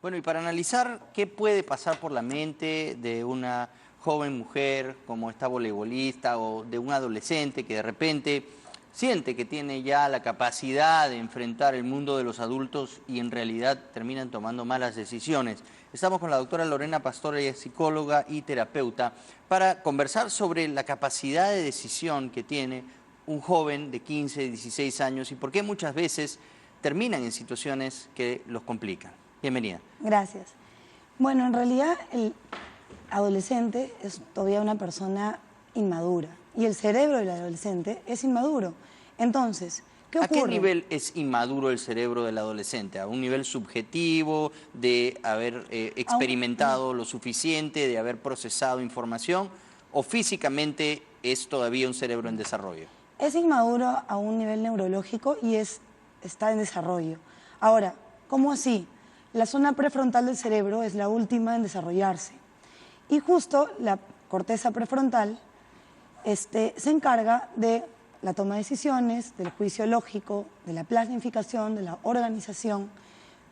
Bueno, y para analizar qué puede pasar por la mente de una joven mujer como esta voleibolista o de un adolescente que de repente siente que tiene ya la capacidad de enfrentar el mundo de los adultos y en realidad terminan tomando malas decisiones. Estamos con la doctora Lorena Pastor, ella es psicóloga y terapeuta, para conversar sobre la capacidad de decisión que tiene un joven de 15, 16 años y por qué muchas veces terminan en situaciones que los complican. Bienvenida. Gracias. Bueno, en realidad el adolescente es todavía una persona inmadura y el cerebro del adolescente es inmaduro. Entonces, ¿qué ocurre? ¿A qué nivel es inmaduro el cerebro del adolescente? ¿A un nivel subjetivo de haber experimentado lo suficiente, de haber procesado información? ¿O físicamente es todavía un cerebro en desarrollo? Es inmaduro a un nivel neurológico y está en desarrollo. Ahora, ¿cómo así? La zona prefrontal del cerebro es la última en desarrollarse. Y justo la corteza prefrontal se encarga de la toma de decisiones, del juicio lógico, de la planificación, de la organización,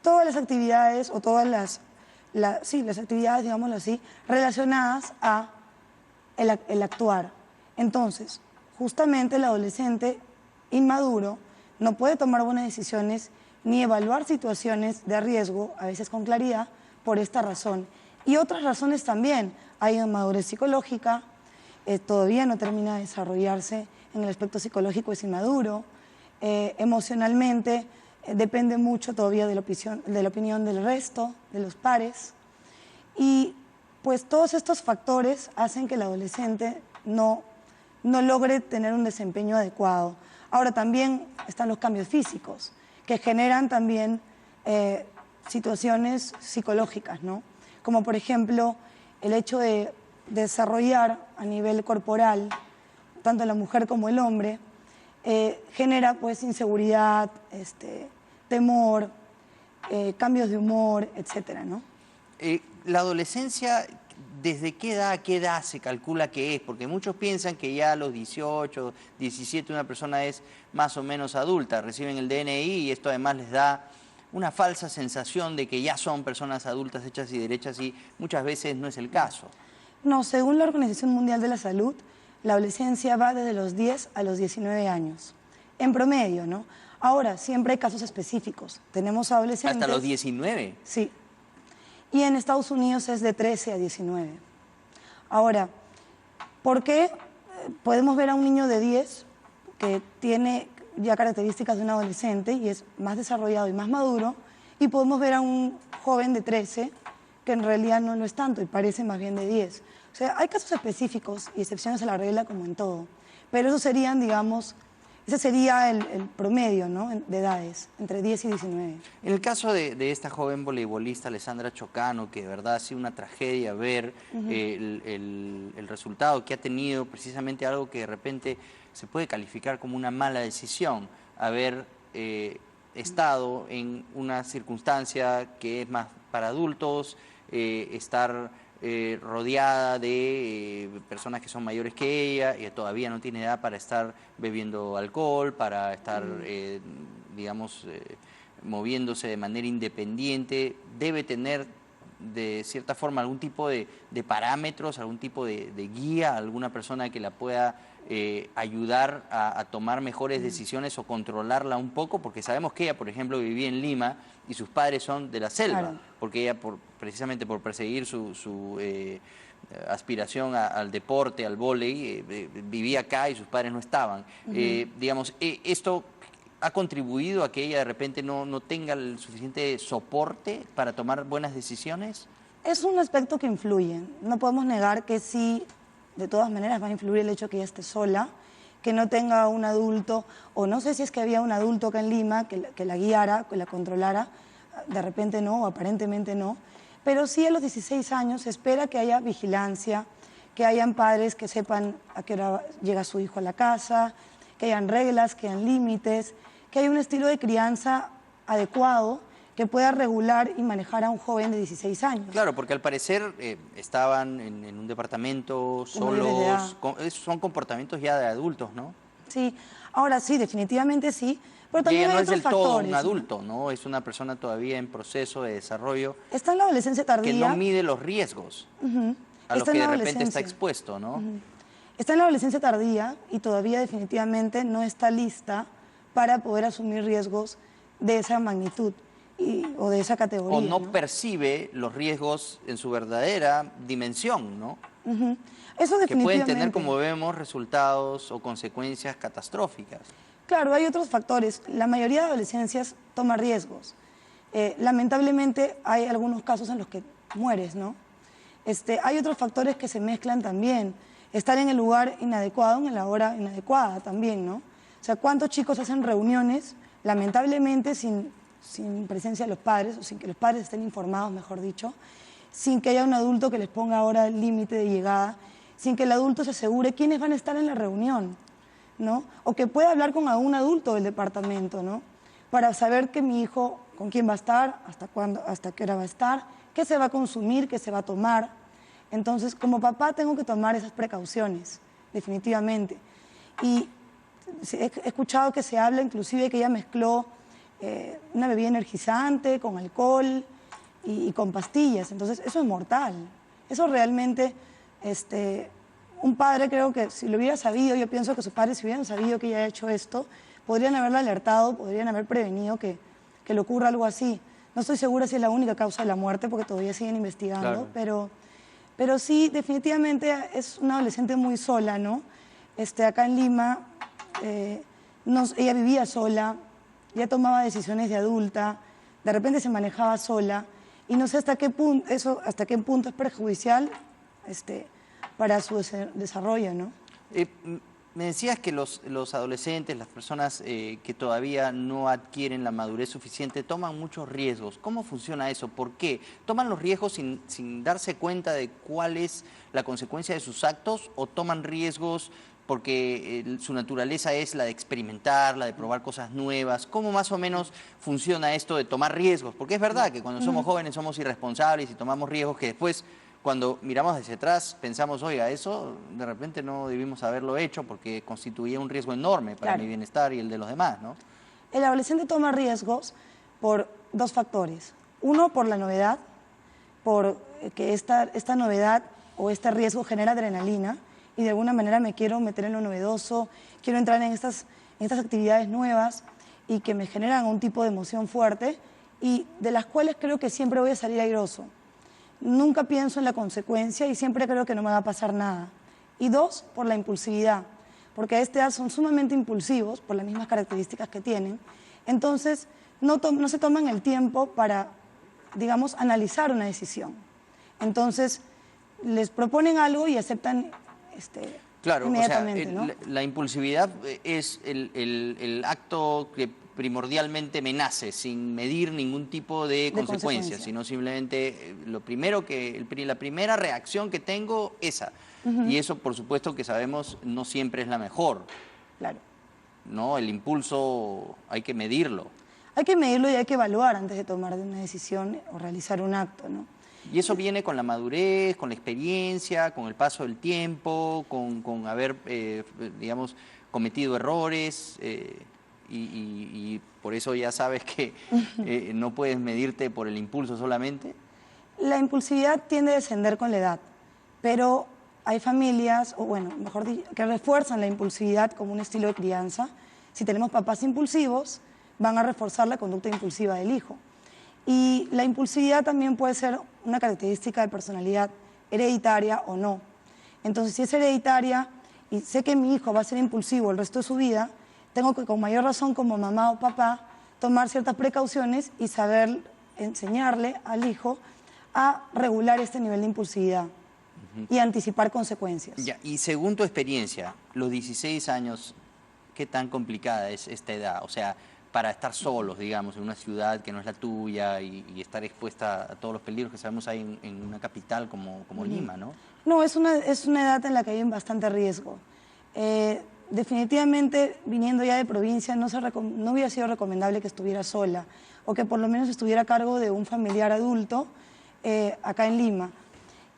todas las actividades o todas las actividades, digámoslo así, relacionadas a el actuar. Entonces, justamente el adolescente inmaduro no puede tomar buenas decisiones ni evaluar situaciones de riesgo, a veces con claridad, por esta razón. Y otras razones también. Hay inmadurez psicológica, todavía no termina de desarrollarse en el aspecto psicológico, es inmaduro. Emocionalmente depende mucho todavía de la opinión del resto, de los pares. Y pues todos estos factores hacen que el adolescente no logre tener un desempeño adecuado. Ahora también están los cambios físicos, que generan también situaciones psicológicas, ¿no? Como por ejemplo el hecho de desarrollar a nivel corporal, tanto la mujer como el hombre, genera pues inseguridad, temor, cambios de humor, etcétera, ¿no? La adolescencia, ¿desde qué edad se calcula que es? Porque muchos piensan que ya a los 18, 17 una persona es más o menos adulta, reciben el DNI y esto además les da una falsa sensación de que ya son personas adultas hechas y derechas y muchas veces no es el caso. No, según la Organización Mundial de la Salud, la adolescencia va desde los 10 a los 19 años, en promedio, ¿no? Ahora, siempre hay casos específicos. Tenemos adolescentes... ¿Hasta los 19? Sí. Y en Estados Unidos es de 13 a 19. Ahora, ¿por qué podemos ver a un niño de 10 que tiene ya características de un adolescente y es más desarrollado y más maduro, y podemos ver a un joven de 13 que en realidad no lo es tanto y parece más bien de 10? O sea, hay casos específicos y excepciones a la regla como en todo, pero esos serían, digamos, ese sería el promedio, ¿no?, de edades, entre 10 y 19. En el caso de esta joven voleibolista, Alessandra Chocano, que de verdad ha sido una tragedia ver el resultado que ha tenido, precisamente algo que de repente se puede calificar como una mala decisión, haber estado en una circunstancia que es más para adultos, estar rodeada de personas que son mayores que ella y todavía no tiene edad para estar bebiendo alcohol, para estar, digamos, moviéndose de manera independiente. Debe tener de cierta forma algún tipo de parámetros, algún tipo de guía, alguna persona que la pueda ayudar a tomar mejores decisiones o controlarla un poco, porque sabemos que ella, por ejemplo, vivía en Lima y sus padres son de la selva, claro, porque ella precisamente por perseguir su aspiración al deporte, al vóley, vivía acá y sus padres no estaban. Digamos, esto ha contribuido a que ella de repente no tenga el suficiente soporte para tomar buenas decisiones. Es un aspecto que influye. No podemos negar que sí, de todas maneras va a influir el hecho que ella esté sola, que no tenga un adulto, o no sé si es que había un adulto acá en Lima que la guiara, que la controlara, de repente no, o aparentemente no, pero sí a los 16 años se espera que haya vigilancia, que hayan padres que sepan a qué hora llega su hijo a la casa, que hayan reglas, que hayan límites, que haya un estilo de crianza adecuado que pueda regular y manejar a un joven de 16 años. Claro, porque al parecer estaban en un departamento solos, son comportamientos ya de adultos, ¿no? Sí, ahora sí, definitivamente sí, Pero Y también ella no hay es otros del todo factores, un ¿no? adulto, ¿no? Es una persona todavía en proceso de desarrollo Está en la adolescencia que tardía. no mide los riesgos a los Está en que la de repente está adolescencia. expuesto, ¿no? Está en la adolescencia tardía y todavía definitivamente no está lista para poder asumir riesgos de esa magnitud o de esa categoría. O no ¿no? percibe los riesgos en su verdadera dimensión, ¿no? Eso Que pueden definitivamente. tener, como vemos, resultados o consecuencias catastróficas. Claro, hay otros factores. La mayoría de adolescencias toma riesgos. Lamentablemente hay algunos casos en los que mueres, ¿no? Hay otros factores que se mezclan también. Estar en el lugar inadecuado, en la hora inadecuada también, ¿no? O sea, ¿cuántos chicos hacen reuniones, lamentablemente, sin presencia de los padres, o sin que los padres estén informados, mejor dicho, sin que haya un adulto que les ponga ahora el límite de llegada, sin que el adulto se asegure quiénes van a estar en la reunión, ¿no? O que pueda hablar con algún adulto del departamento, ¿no? Para saber que mi hijo, con quién va a estar, hasta cuándo, hasta qué hora va a estar, qué se va a consumir, qué se va a tomar. Entonces, como papá tengo que tomar esas precauciones, definitivamente. Y he escuchado que se habla inclusive que ella mezcló una bebida energizante con alcohol y con pastillas. Entonces, eso es mortal. Eso realmente, un padre creo que si lo hubiera sabido, yo pienso que sus padres si hubieran sabido que ella ha hecho esto, podrían haberla alertado, podrían haber prevenido que le ocurra algo así. No estoy segura si es la única causa de la muerte porque todavía siguen investigando, Claro. pero sí, definitivamente es una adolescente muy sola, ¿no? Acá en Lima, ella vivía sola, ya tomaba decisiones de adulta, de repente se manejaba sola, y no sé hasta qué punto es perjudicial para su desarrollo, ¿no? Me decías que los adolescentes, las personas que todavía no adquieren la madurez suficiente, toman muchos riesgos. ¿Cómo funciona eso? ¿Por qué? ¿Toman los riesgos sin darse cuenta de cuál es la consecuencia de sus actos o toman riesgos porque su naturaleza es la de experimentar, la de probar cosas nuevas? ¿Cómo más o menos funciona esto de tomar riesgos? Porque es verdad que cuando somos jóvenes somos irresponsables y tomamos riesgos que después, cuando miramos hacia atrás, pensamos, oiga, eso de repente no debimos haberlo hecho porque constituía un riesgo enorme para mi bienestar y el de los demás, ¿no? El adolescente toma riesgos por dos factores. Uno, por la novedad, por que esta novedad o este riesgo genera adrenalina y de alguna manera me quiero meter en lo novedoso, quiero entrar en estas actividades nuevas y que me generan un tipo de emoción fuerte y de las cuales creo que siempre voy a salir airoso. Nunca pienso en la consecuencia y siempre creo que no me va a pasar nada. Y dos, por la impulsividad, porque a esta edad son sumamente impulsivos por las mismas características que tienen. Entonces, no se toman el tiempo para, digamos, analizar una decisión. Entonces, les proponen algo y aceptan claro, inmediatamente, o sea, ¿no? la impulsividad es el acto que primordialmente me nace, sin medir ningún tipo de consecuencias, sino simplemente la primera reacción que tengo, esa. Y eso, por supuesto, que sabemos, no siempre es la mejor. Claro. ¿No? El impulso hay que medirlo. Hay que medirlo y hay que evaluar antes de tomar una decisión o realizar un acto, ¿no? Y eso viene con la madurez, con la experiencia, con el paso del tiempo, con haber, digamos, cometido errores, y por eso ya sabes que no puedes medirte por el impulso solamente. La impulsividad tiende a descender con la edad, pero hay familias, o bueno, mejor dicho, que refuerzan la impulsividad como un estilo de crianza. Si tenemos papás impulsivos, van a reforzar la conducta impulsiva del hijo. Y la impulsividad también puede ser una característica de personalidad hereditaria o no. Entonces, si es hereditaria y sé que mi hijo va a ser impulsivo el resto de su vida, tengo que, con mayor razón, como mamá o papá, tomar ciertas precauciones y saber enseñarle al hijo a regular este nivel de impulsividad y anticipar consecuencias. Ya, y según tu experiencia, los 16 años, ¿qué tan complicada es esta edad? O sea, para estar solos, digamos, en una ciudad que no es la tuya y estar expuesta a todos los peligros que sabemos hay en una capital como Lima, ¿no? No, es una edad en la que hay bastante riesgo. Definitivamente, viniendo ya de provincia, no hubiera sido recomendable que estuviera sola o que por lo menos estuviera a cargo de un familiar adulto acá en Lima.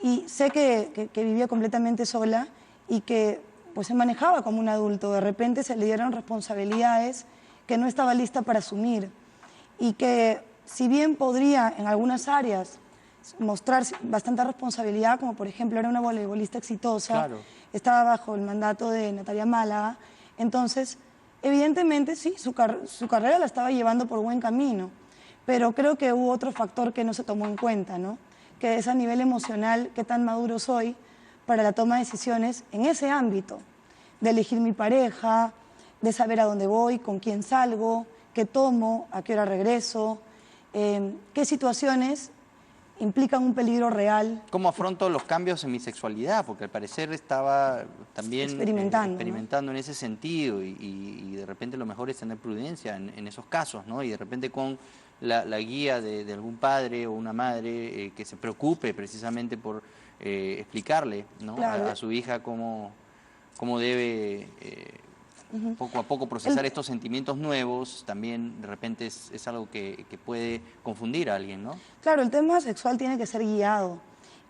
Y sé que vivía completamente sola y que pues se manejaba como un adulto. De repente se le dieron responsabilidades que no estaba lista para asumir y que si bien podría en algunas áreas mostrar bastante responsabilidad, como por ejemplo era una voleibolista exitosa, Claro. estaba bajo el mandato de Natalia Málaga, entonces evidentemente sí, su carrera la estaba llevando por buen camino, pero creo que hubo otro factor que no se tomó en cuenta, ¿no? Que es a nivel emocional, qué tan maduro soy para la toma de decisiones en ese ámbito, de elegir mi pareja, de saber a dónde voy, con quién salgo, qué tomo, a qué hora regreso, qué situaciones implican un peligro real. ¿Cómo afronto los cambios en mi sexualidad? Porque al parecer estaba también experimentando en ese sentido y de repente lo mejor es tener prudencia en esos casos, ¿no? Y de repente con la guía de algún padre o una madre que se preocupe precisamente por explicarle, ¿no? Claro. A su hija cómo debe poco a poco procesar estos sentimientos nuevos, también de repente es algo que puede confundir a alguien, ¿no? Claro, el tema sexual tiene que ser guiado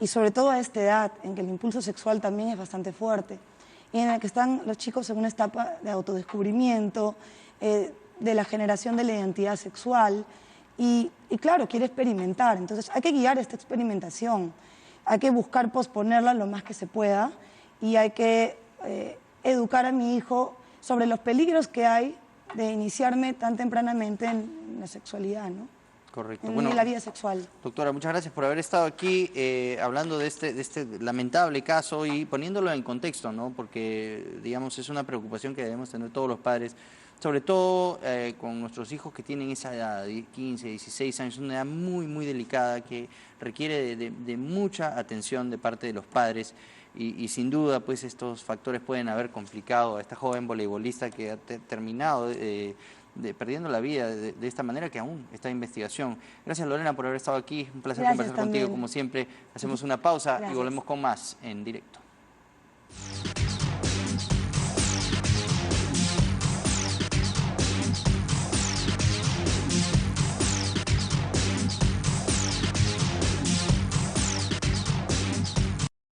y sobre todo a esta edad en que el impulso sexual también es bastante fuerte y en la que están los chicos en una etapa de autodescubrimiento, de la generación de la identidad sexual y claro, quiere experimentar, entonces hay que guiar esta experimentación, hay que buscar posponerla lo más que se pueda y hay que educar a mi hijo sobre los peligros que hay de iniciarme tan tempranamente en la sexualidad, ¿no? Correcto. En la vida sexual. Doctora, muchas gracias por haber estado aquí hablando de este lamentable caso y poniéndolo en contexto, ¿no? Porque, digamos, es una preocupación que debemos tener todos los padres, sobre todo con nuestros hijos que tienen esa edad, de 15, 16 años, una edad muy, muy delicada que requiere de mucha atención de parte de los padres. Y sin duda, pues estos factores pueden haber complicado a esta joven voleibolista que ha terminado perdiendo la vida de esta manera, que aún está en investigación. Gracias, Lorena, por haber estado aquí. Un placer conversar contigo, como siempre. Hacemos una pausa y volvemos con más en directo.